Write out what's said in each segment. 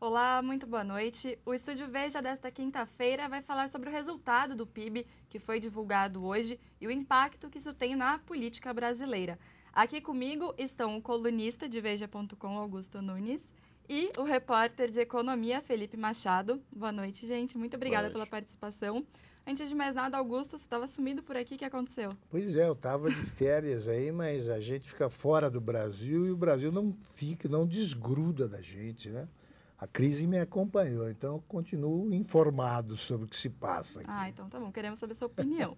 Olá, muito boa noite. O Estúdio Veja desta quinta-feira vai falar sobre o resultado do PIB que foi divulgado hoje e o impacto que isso tem na política brasileira. Aqui comigo estão o colunista de Veja.com, Augusto Nunes, e o repórter de economia, Felipe Machado. Boa noite, gente. Muito obrigada pela participação. Antes de mais nada, Augusto, você estava sumido por aqui, o que aconteceu? Pois é, eu estava de férias aí, mas a gente fica fora do Brasil e o Brasil não desgruda da gente, né? A crise me acompanhou, então eu continuo informado sobre o que se passa aqui. Ah, então tá bom, queremos saber sua opinião.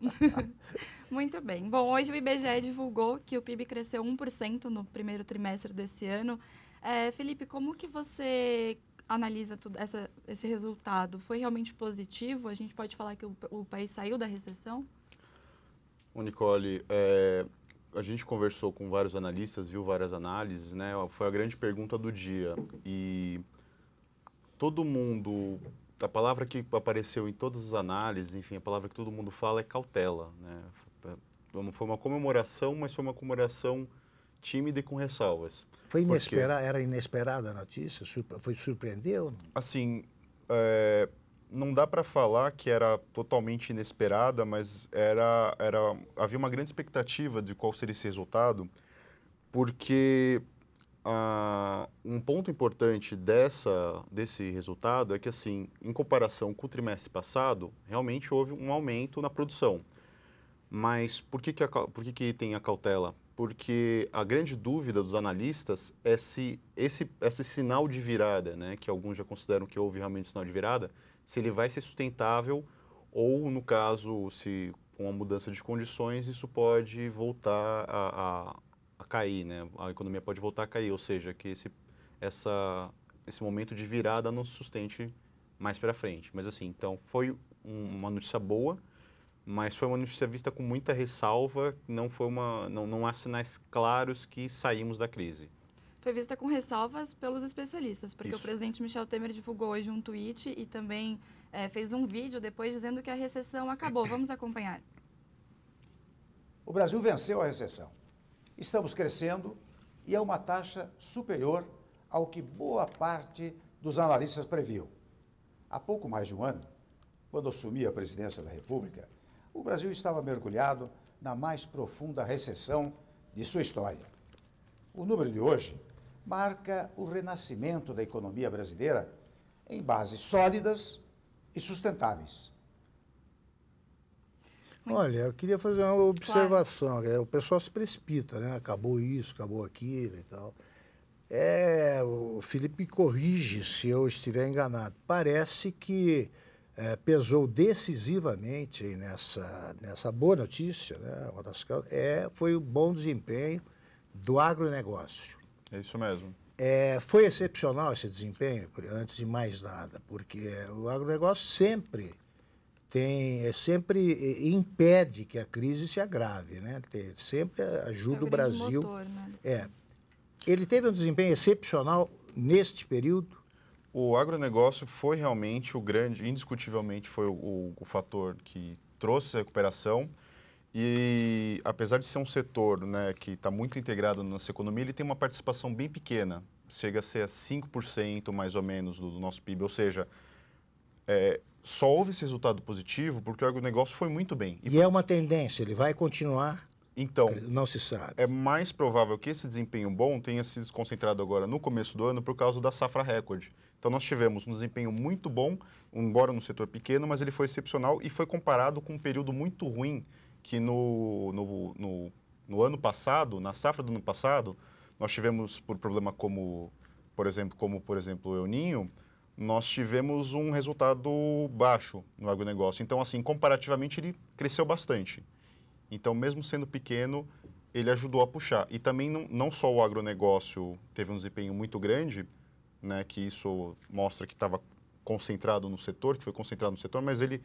Muito bem. Bom, hoje o IBGE divulgou que o PIB cresceu 1% no primeiro trimestre desse ano. Felipe, como que você analisa esse resultado? Foi realmente positivo? A gente pode falar que o país saiu da recessão? Nicole, a gente conversou com vários analistas, viu várias análises, né? Foi a grande pergunta do dia. E todo mundo, a palavra que apareceu em todas as análises, enfim, a palavra que todo mundo fala é cautela, né? Foi uma comemoração, mas foi uma comemoração tímida e com ressalvas. Foi inesperada, era inesperada a notícia? Surpreendeu? Assim, não dá para falar que era totalmente inesperada, mas havia uma grande expectativa de qual seria esse resultado, porque um ponto importante desse resultado é que, assim, em comparação com o trimestre passado, realmente houve um aumento na produção. Mas por que tem a cautela? Porque a grande dúvida dos analistas é se esse sinal de virada, né, que alguns já consideram que houve realmente sinal de virada, se ele vai ser sustentável ou, no caso, se com a mudança de condições, isso pode voltar a cair, né? A economia pode voltar a cair, ou seja, que esse momento de virada não se sustente mais para frente. Mas assim, então foi uma notícia boa, mas foi uma notícia vista com muita ressalva, não há sinais claros que saímos da crise. Foi vista com ressalvas pelos especialistas, porque Isso. O presidente Michel Temer divulgou hoje um tweet e também fez um vídeo depois dizendo que a recessão acabou. Vamos acompanhar. O Brasil venceu a recessão. Estamos crescendo e é uma taxa superior ao que boa parte dos analistas previu. Há pouco mais de um ano, quando assumi a presidência da República, o Brasil estava mergulhado na mais profunda recessão de sua história. O número de hoje marca o renascimento da economia brasileira em bases sólidas e sustentáveis. Olha, eu queria fazer uma observação. Claro. O pessoal se precipita, né? Acabou isso, acabou aquilo e tal. O Felipe corrige se eu estiver enganado. Parece que pesou decisivamente nessa boa notícia, né? Uma das causas, foi o bom desempenho do agronegócio. É isso mesmo. Foi excepcional esse desempenho, antes de mais nada, porque o agronegócio sempre impede que a crise se agrave, né? Sempre ajuda o Brasil. Motor, né? Ele teve um desempenho excepcional neste período. O agronegócio foi realmente indiscutivelmente foi o fator que trouxe a recuperação. E apesar de ser um setor, né, que está muito integrado na nossa economia, ele tem uma participação bem pequena, chega a ser 5% mais ou menos do nosso PIB, ou seja, só houve esse resultado positivo porque o agronegócio foi muito bem. E é uma tendência, ele vai continuar? Então, não se sabe. É mais provável que esse desempenho bom tenha sido concentrado agora no começo do ano por causa da safra recorde. Então, nós tivemos um desempenho muito bom, embora no setor pequeno, mas ele foi excepcional e foi comparado com um período muito ruim que no ano passado, na safra do ano passado, nós tivemos por problema como, por exemplo, o El Niño, nós tivemos um resultado baixo no agronegócio. Então, assim, comparativamente, ele cresceu bastante. Então, mesmo sendo pequeno, ele ajudou a puxar. E também não só o agronegócio teve um desempenho muito grande, né, que isso mostra que estava concentrado no setor, que foi concentrado no setor, mas ele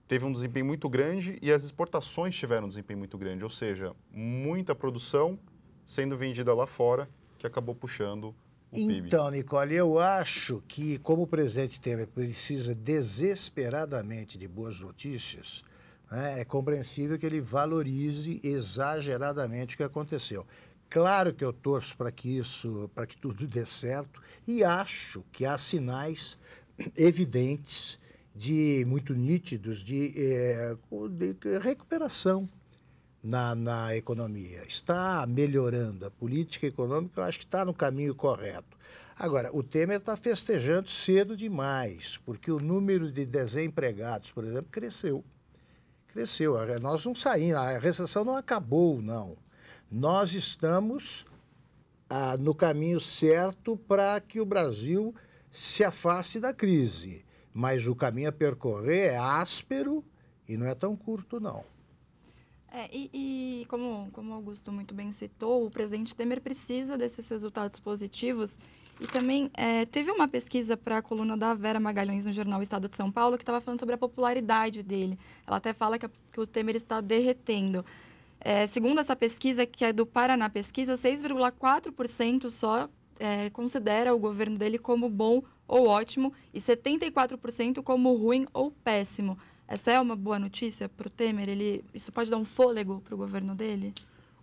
teve um desempenho muito grande e as exportações tiveram um desempenho muito grande, ou seja, muita produção sendo vendida lá fora, que acabou puxando o PIB. Então, Nicole, eu acho que, como o presidente Temer precisa desesperadamente de boas notícias, né, é compreensível que ele valorize exageradamente o que aconteceu. Claro que eu torço para que tudo dê certo e acho que há sinais evidentes, muito nítidos, de recuperação na economia. Está melhorando. A política econômica, eu acho que está no caminho correto. Agora, o Temer está festejando cedo demais, porque o número de desempregados, por exemplo, cresceu. Cresceu. Nós não saímos, a recessão não acabou, não. Nós estamos no caminho certo para que o Brasil se afaste da crise. Mas o caminho a percorrer é áspero e não é tão curto, não. Como o Augusto muito bem citou, o presidente Temer precisa desses resultados positivos. E também teve uma pesquisa para a coluna da Vera Magalhães no jornal Estado de São Paulo que estava falando sobre a popularidade dele. Ela até fala que o Temer está derretendo. Segundo essa pesquisa, que é do Paraná Pesquisa, 6,4% só considera o governo dele como bom ou ótimo e 74% como ruim ou péssimo. Essa é uma boa notícia para o Temer? Isso pode dar um fôlego para o governo dele?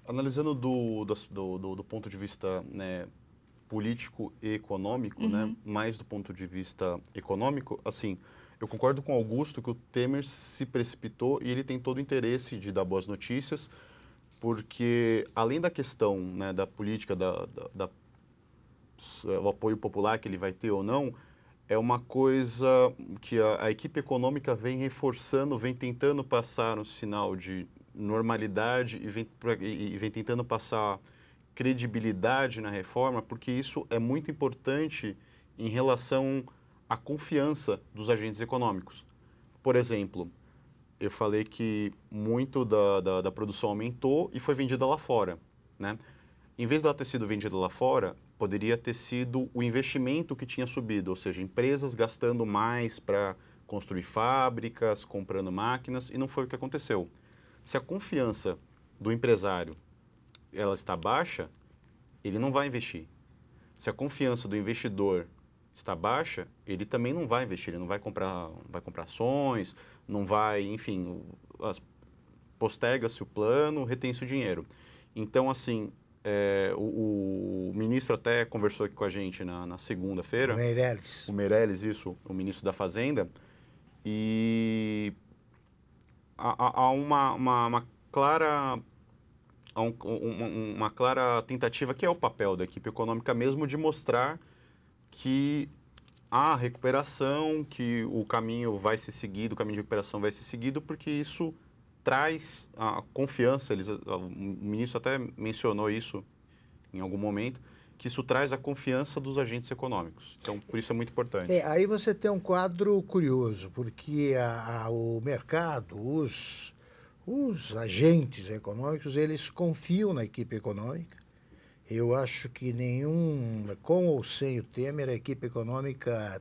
Analisando do ponto de vista, né, político e econômico, né, mais do ponto de vista econômico, assim, eu concordo com o Augusto que o Temer se precipitou e ele tem todo o interesse de dar boas notícias, porque além da questão, né, da política, o apoio popular que ele vai ter ou não, é uma coisa que a equipe econômica vem reforçando, vem tentando passar um sinal de normalidade e vem tentando passar credibilidade na reforma, porque isso é muito importante em relação à confiança dos agentes econômicos. Por exemplo, eu falei que muito da produção aumentou e foi vendida lá fora, né? Em vez dela ter sido vendida lá fora, poderia ter sido o investimento que tinha subido, ou seja, empresas gastando mais para construir fábricas, comprando máquinas, e não foi o que aconteceu. Se a confiança do empresário ela está baixa, ele não vai investir. Se a confiança do investidor está baixa, ele também não vai investir, ele não vai comprar ações, não vai, enfim, posterga-se o plano, retém-se o dinheiro. Então, assim, o ministro até conversou aqui com a gente na segunda-feira. O Meirelles. O Meirelles, isso, o ministro da Fazenda. E há uma clara tentativa, que é o papel da equipe econômica mesmo, de mostrar que há recuperação, que o caminho vai ser seguido, o caminho de recuperação vai ser seguido, porque isso traz a confiança. O ministro até mencionou isso em algum momento, que isso traz a confiança dos agentes econômicos. Então, por isso é muito importante. Aí você tem um quadro curioso, porque o mercado, os agentes econômicos, eles confiam na equipe econômica. Eu acho que com ou sem o Temer, a equipe econômica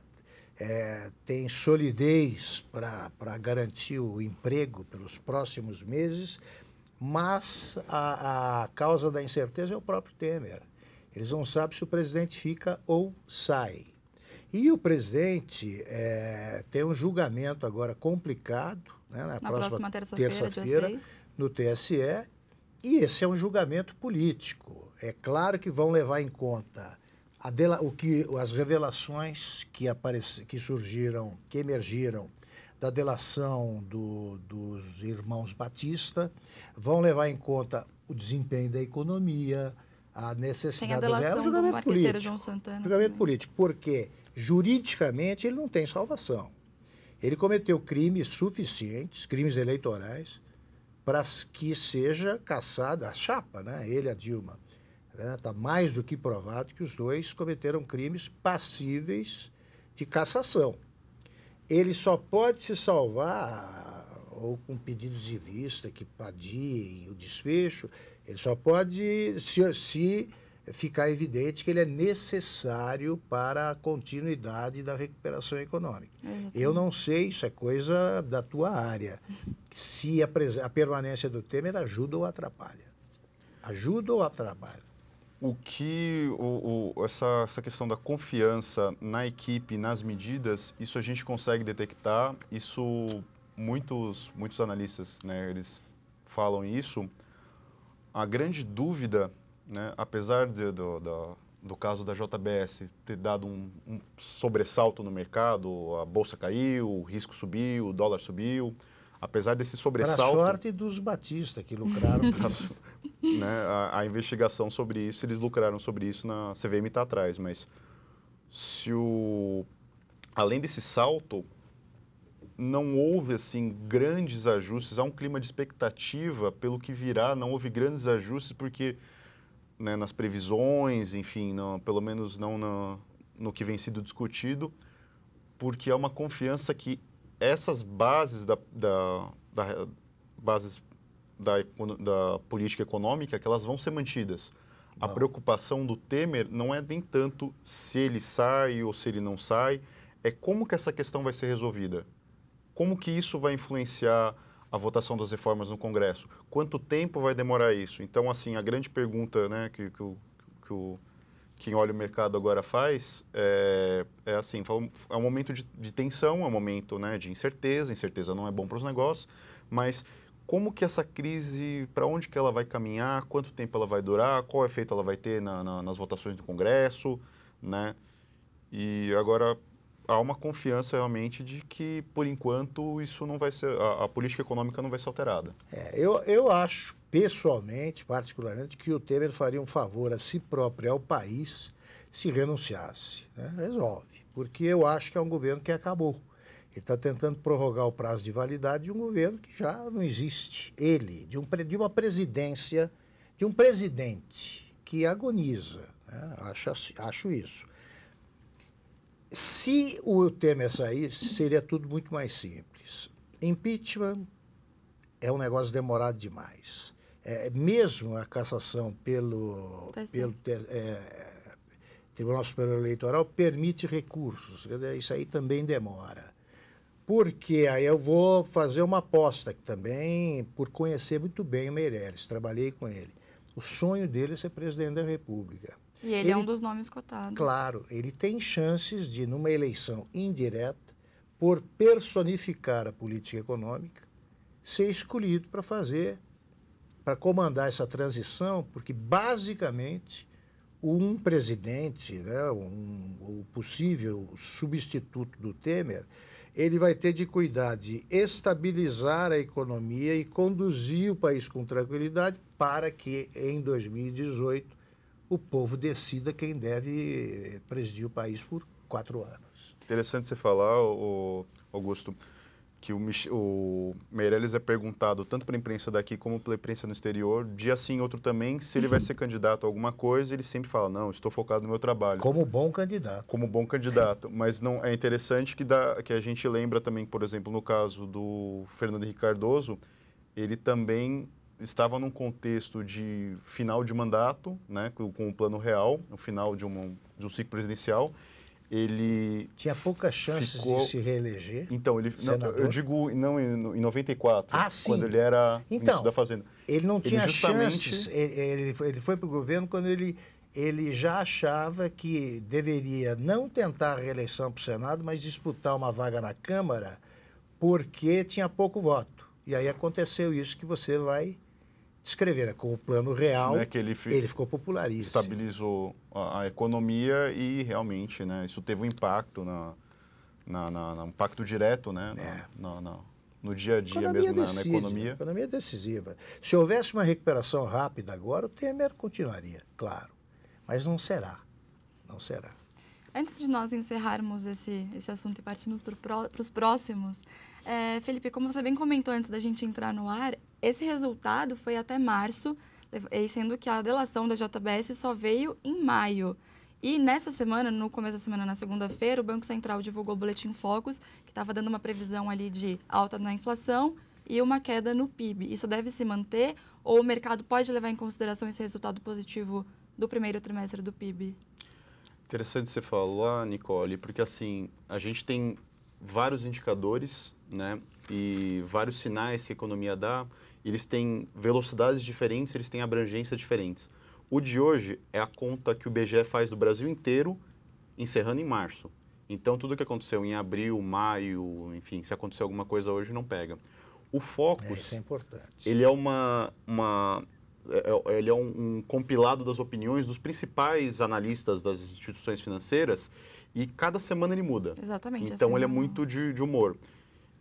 tem solidez para garantir o emprego pelos próximos meses, mas a causa da incerteza é o próprio Temer. Eles não sabem se o presidente fica ou sai. E o presidente tem um julgamento agora complicado, né, na próxima terça-feira, no TSE, e esse é um julgamento político. É claro que vão levar em conta as revelações que surgiram, que emergiram da delação dos irmãos Batista, vão levar em conta o desempenho da economia, a necessidade... Tem a delação do marqueteiro João Santana. Julgamento político, porque juridicamente ele não tem salvação. Ele cometeu crimes suficientes, crimes eleitorais, para que seja cassada a chapa, né? Ele e a Dilma. Está mais do que provado que os dois cometeram crimes passíveis de cassação. Ele só pode se salvar, ou com pedidos de vista que adiem o desfecho, ele só pode se ficar evidente que ele é necessário para a continuidade da recuperação econômica. Eu não sei, isso é coisa da tua área, se a permanência do Temer ajuda ou atrapalha. Ajuda ou atrapalha? Essa questão da confiança na equipe, nas medidas, isso a gente consegue detectar, isso muitos analistas, né, eles falam isso. A grande dúvida né, apesar do caso da JBS ter dado um sobressalto no mercado, a bolsa caiu, o risco subiu, o dólar subiu, apesar desse sobressalto... Para a sorte dos Batista, que lucraram por isso. Né, a investigação sobre isso, eles lucraram sobre isso, na CVM está atrás, mas além desse salto, não houve assim grandes ajustes, há um clima de expectativa pelo que virá, não houve grandes ajustes porque, né, nas previsões, enfim, pelo menos não no que vem sido discutido, porque há uma confiança que essas bases da política econômica, que elas vão ser mantidas. A preocupação do Temer não é nem tanto se ele sai ou se ele não sai, é como que essa questão vai ser resolvida. Como que isso vai influenciar a votação das reformas no Congresso? Quanto tempo vai demorar isso? Então, assim, a grande pergunta, né, que quem olha o mercado agora faz é assim, é um momento de tensão, é um momento, né, de incerteza. Incerteza não é bom para os negócios, mas como que essa crise, para onde que ela vai caminhar, quanto tempo ela vai durar, qual efeito ela vai ter nas votações do Congresso, né? E agora há uma confiança realmente de que, por enquanto, isso não vai ser, a política econômica não vai ser alterada. Eu acho, pessoalmente, particularmente, que o Temer faria um favor a si próprio e ao país se renunciasse, né? Resolve, porque eu acho que é um governo que acabou. Ele está tentando prorrogar o prazo de validade de um governo que já não existe. Ele, de uma presidência, de um presidente que agoniza, né? Acho isso. Se o Temer saísse, seria tudo muito mais simples. Impeachment é um negócio demorado demais. Mesmo a cassação pelo Tribunal Superior Eleitoral permite recursos. Isso aí também demora. Porque aí eu vou fazer uma aposta que também, por conhecer muito bem o Meirelles, trabalhei com ele. O sonho dele é ser presidente da República. E ele é um dos nomes cotados. Claro, ele tem chances de, numa eleição indireta, por personificar a política econômica, ser escolhido para comandar essa transição, porque basicamente um presidente, né, o possível substituto do Temer, ele vai ter de cuidar de estabilizar a economia e conduzir o país com tranquilidade para que, em 2018, o povo decida quem deve presidir o país por 4 anos. Interessante você falar, Augusto, que o Meirelles é perguntado tanto para a imprensa daqui como pela imprensa no exterior, dia sim, outro também, se ele vai ser candidato a alguma coisa, ele sempre fala, não, estou focado no meu trabalho. Como bom candidato. Como bom candidato, mas não é interessante que a gente lembra também, por exemplo, no caso do Fernando Henrique Cardoso, ele também estava num contexto de final de mandato, né, com o plano real, no final de um ciclo presidencial. Ele tinha poucas chances de se reeleger. Então, eu digo em 94, quando ele era ministro da Fazenda. Ele não tinha chances, ele foi para o governo quando ele já achava que deveria não tentar a reeleição para o Senado, mas disputar uma vaga na Câmara, porque tinha pouco voto. E aí aconteceu isso que você vai descrever, com o plano real, que ele ficou popularíssimo. Estabilizou a economia e realmente, né, isso teve um impacto, um impacto direto, né, no dia a dia mesmo, na economia. A economia é decisiva. Se houvesse uma recuperação rápida agora, o Temer continuaria, claro, mas não será, não será. Antes de nós encerrarmos esse assunto e partirmos para os próximos, Felipe, como você bem comentou antes da gente entrar no ar, esse resultado foi até março, sendo que a delação da JBS só veio em maio. E nessa semana, no começo da semana, na segunda-feira, o Banco Central divulgou o Boletim Focus, que estava dando uma previsão ali de alta na inflação e uma queda no PIB. Isso deve se manter ou o mercado pode levar em consideração esse resultado positivo do primeiro trimestre do PIB? Interessante você falar, Nicole, porque assim, a gente tem vários indicadores, né, e vários sinais que a economia dá, eles têm velocidades diferentes, eles têm abrangências diferentes. O de hoje é a conta que o IBGE faz do Brasil inteiro, encerrando em março. Então, tudo que aconteceu em abril, maio, enfim, se aconteceu alguma coisa hoje, não pega. O Focus, isso é importante. ele é uma ele é um compilado das opiniões dos principais analistas das instituições financeiras e cada semana ele muda. Exatamente. Então ele é muito de humor.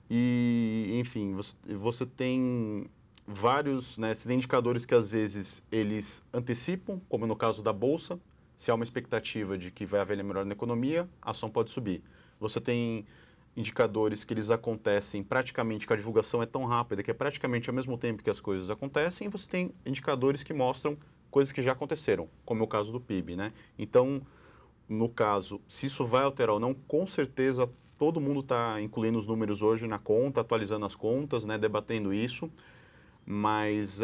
E, enfim, você tem vários, né, esses indicadores que às vezes eles antecipam, como no caso da Bolsa. Se há uma expectativa de que vai haver melhora na economia, a ação pode subir. Você tem indicadores que eles acontecem praticamente, que a divulgação é tão rápida que é praticamente ao mesmo tempo que as coisas acontecem, e você tem indicadores que mostram coisas que já aconteceram, como é o caso do PIB, né? Então, no caso, se isso vai alterar ou não, com certeza todo mundo está incluindo os números hoje na conta, atualizando as contas, né, debatendo isso, mas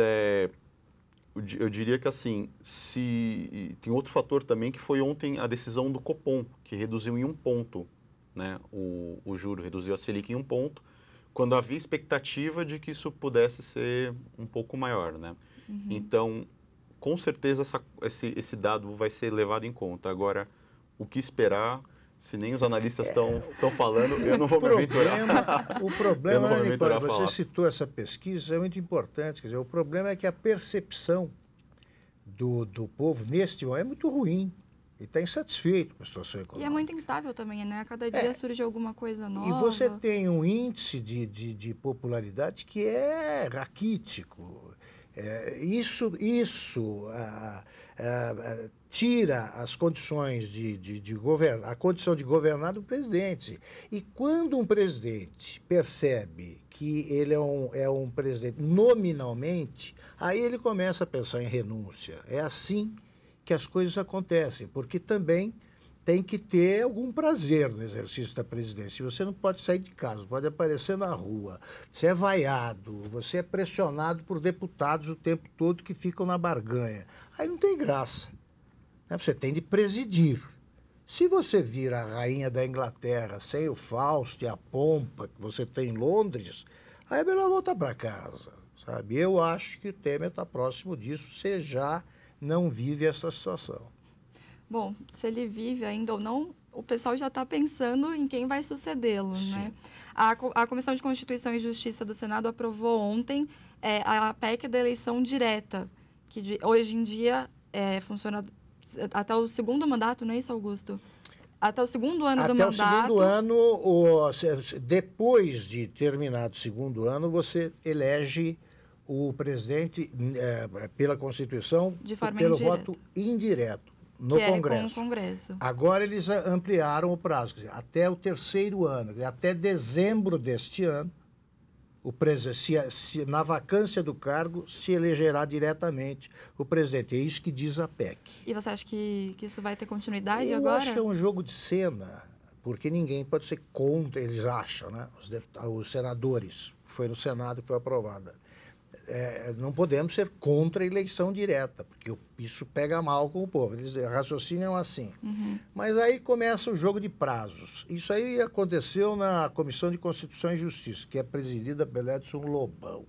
eu diria que assim, tem outro fator também que foi ontem a decisão do Copom, que reduziu em 1 ponto, né, o juro, reduziu a Selic em 1 ponto, quando havia expectativa de que isso pudesse ser um pouco maior, né? Então, com certeza esse dado vai ser levado em conta. Agora, o que esperar? Se nem os analistas estão falando, eu não vou me aventurar. O problema, Nicole, você citou essa pesquisa, é muito importante. Quer dizer, o problema é que a percepção do povo neste momento é muito ruim. Ele está insatisfeito com a situação econômica. E é muito instável também, né? A cada dia surge alguma coisa nova. E você tem um índice de popularidade que é raquítico. Isso tira as condições de governar, a condição de governar do presidente. E quando um presidente percebe que ele é um presidente nominalmente, aí ele começa a pensar em renúncia. É assim que as coisas acontecem, porque também tem que ter algum prazer no exercício da presidência. Você não pode sair de casa, pode aparecer na rua, você é vaiado, você é pressionado por deputados o tempo todo que ficam na barganha. Aí não tem graça. Você tem de presidir. Se você vira a rainha da Inglaterra sem o Fausto e a pompa que você tem em Londres, aí é melhor voltar para casa, sabe? Eu acho que o Temer está próximo disso, você já não vive essa situação. Bom, se ele vive ainda ou não, o pessoal já está pensando em quem vai sucedê-lo, né? A Comissão de Constituição e Justiça do Senado aprovou ontem a PEC da eleição direta, que hoje em dia funciona até o segundo mandato, não é isso, Augusto? Até o segundo ano do mandato. Até o segundo ano, depois de terminado o segundo ano, você elege o presidente pela Constituição pelo voto indireto no Congresso. Com o Congresso. Agora eles ampliaram o prazo, quer dizer, até o terceiro ano, até dezembro deste ano, o presidente, na vacância do cargo, se elegerá diretamente o presidente. É isso que diz a PEC. E você acha que isso vai ter continuidade agora? Eu acho que é um jogo de cena, porque ninguém pode ser contra, eles acham, né? Os senadores, foi no Senado que foi aprovada. Não podemos ser contra a eleição direta, porque isso pega mal com o povo. Eles raciocinam assim. Mas aí começa o jogo de prazos. Isso aí aconteceu na Comissão de Constituição e Justiça, que é presidida pelo Edson Lobão.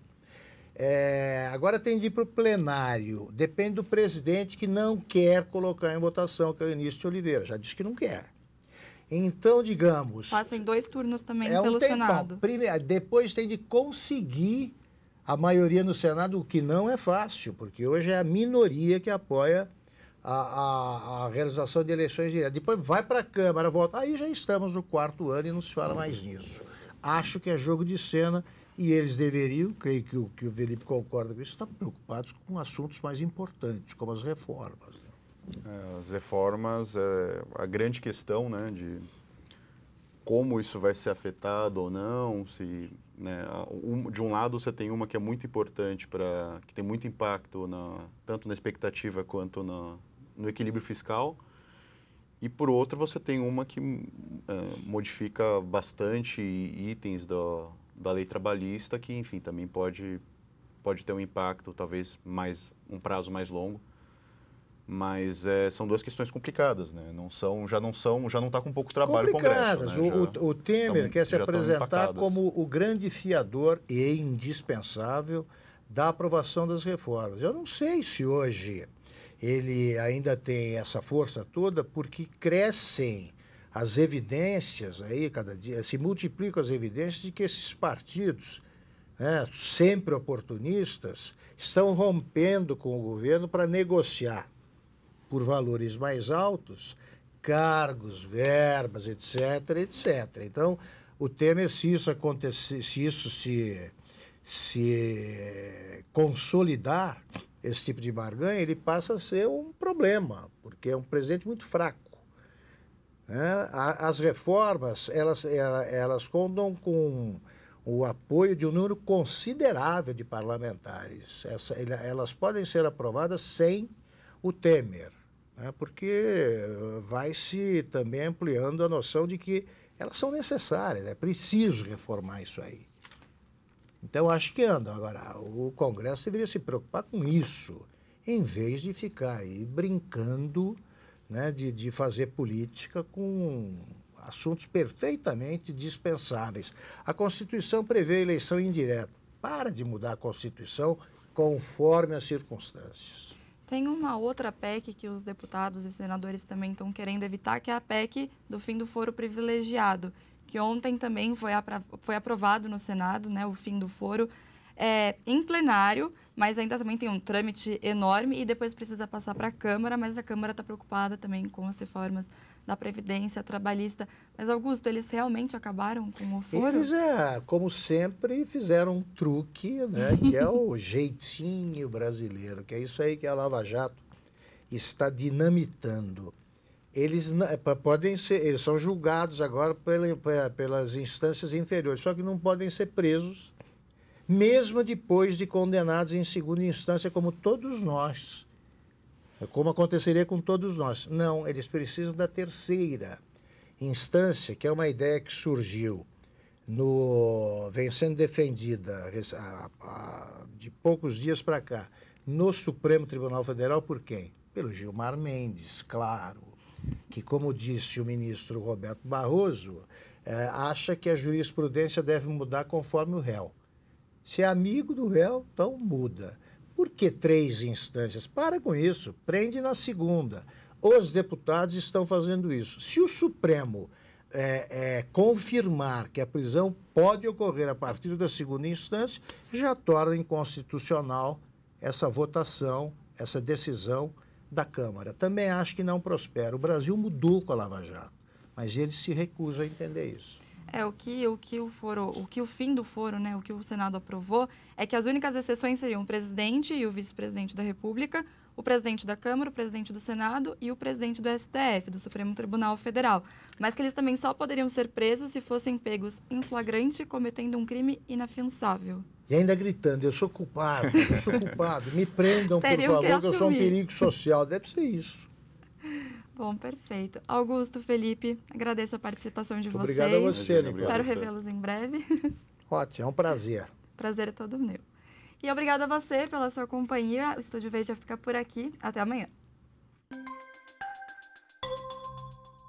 Agora tem de ir para o plenário. Depende do presidente que não quer colocar em votação, que é o Eunício de Oliveira. Já disse que não quer. Então, digamos... Passa em 2 turnos também pelo Senado. Depois tem de conseguir a maioria no Senado, o que não é fácil, porque hoje é a minoria que apoia a realização de eleições diretas. Depois vai para a Câmara, volta. Aí já estamos no 4º ano e não se fala mais nisso. Acho que é jogo de cena e eles deveriam, creio que o Felipe concorda com isso, estar preocupados com assuntos mais importantes, como as reformas. As reformas é a grande questão, né, de como isso vai ser afetado ou não, se... Né, de um lado você tem uma que é muito importante, que tem muito impacto tanto na expectativa quanto no equilíbrio fiscal, e por outro você tem uma que modifica bastante itens da lei trabalhista, que enfim também pode ter um impacto, talvez um prazo mais longo, mas são 2 questões complicadas, né? Já não está com pouco trabalho o Congresso. Né? O Temer quer se apresentar como o grande fiador e indispensável da aprovação das reformas. Eu não sei se hoje ele ainda tem essa força toda, porque crescem as evidências aí, cada dia, se multiplicam as evidências de que esses partidos né, sempre oportunistas, estão rompendo com o governo para negociar por valores mais altos cargos, verbas, etc, etc. Então, o Temer, se isso acontecer, se isso se consolidar, esse tipo de barganha, ele passa a ser um problema, porque é um presidente muito fraco. As reformas, elas contam com o apoio de um número considerável de parlamentares. Elas podem ser aprovadas sem o Temer, né? Porque vai se também ampliando a noção de que elas são necessárias, é preciso reformar isso aí. Então, acho que anda. Agora, o Congresso deveria se preocupar com isso, em vez de ficar aí brincando, né, de fazer política com assuntos perfeitamente dispensáveis. A Constituição prevê eleição indireta. Para de mudar a Constituição conforme as circunstâncias. Tem uma outra PEC que os deputados e senadores também estão querendo evitar, que é a PEC do fim do foro privilegiado, que ontem também foi aprovado no Senado, né, o fim do foro, em plenário, mas ainda também tem um trâmite enorme e depois precisa passar para a Câmara, mas a Câmara está preocupada também com as reformas da Previdência Trabalhista. Mas, Augusto, eles realmente acabaram com o foro? Eles, como sempre, fizeram um truque, né, que é o jeitinho brasileiro, que é isso aí que a Lava Jato está dinamitando. Eles podem ser, eles são julgados agora pelas instâncias inferiores, só que não podem ser presos, mesmo depois de condenados em segunda instância, como todos nós. Como aconteceria com todos nós. Não, eles precisam da terceira instância, que é uma ideia que surgiu, vem sendo defendida de poucos dias para cá, no Supremo Tribunal Federal, por quem? Pelo Gilmar Mendes, claro, que, como disse o ministro Roberto Barroso, acha que a jurisprudência deve mudar conforme o réu. Se é amigo do réu, então muda. Por que 3 instâncias? Para com isso, prende na segunda. Os deputados estão fazendo isso. Se o Supremo confirmar que a prisão pode ocorrer a partir da segunda instância, já torna inconstitucional essa votação, essa decisão da Câmara. Também acho que não prospera. O Brasil mudou com a Lava Jato, mas eles se recusam a entender isso. O que o fim do foro, né, o que o Senado aprovou, é que as únicas exceções seriam o presidente e o vice-presidente da República, o presidente da Câmara, o presidente do Senado e o presidente do STF, do Supremo Tribunal Federal. Mas que eles também só poderiam ser presos se fossem pegos em flagrante cometendo um crime inafiançável. E ainda gritando, eu sou culpado, me prendam, por favor, que eu sou um perigo social. Deve ser isso. Bom, perfeito. Augusto, Felipe, agradeço a participação de vocês. Obrigado a você, Nicolau. Espero revê-los em breve. Ótimo, é um prazer. Prazer é todo meu. E obrigado a você pela sua companhia. O Estúdio Veja fica por aqui. Até amanhã.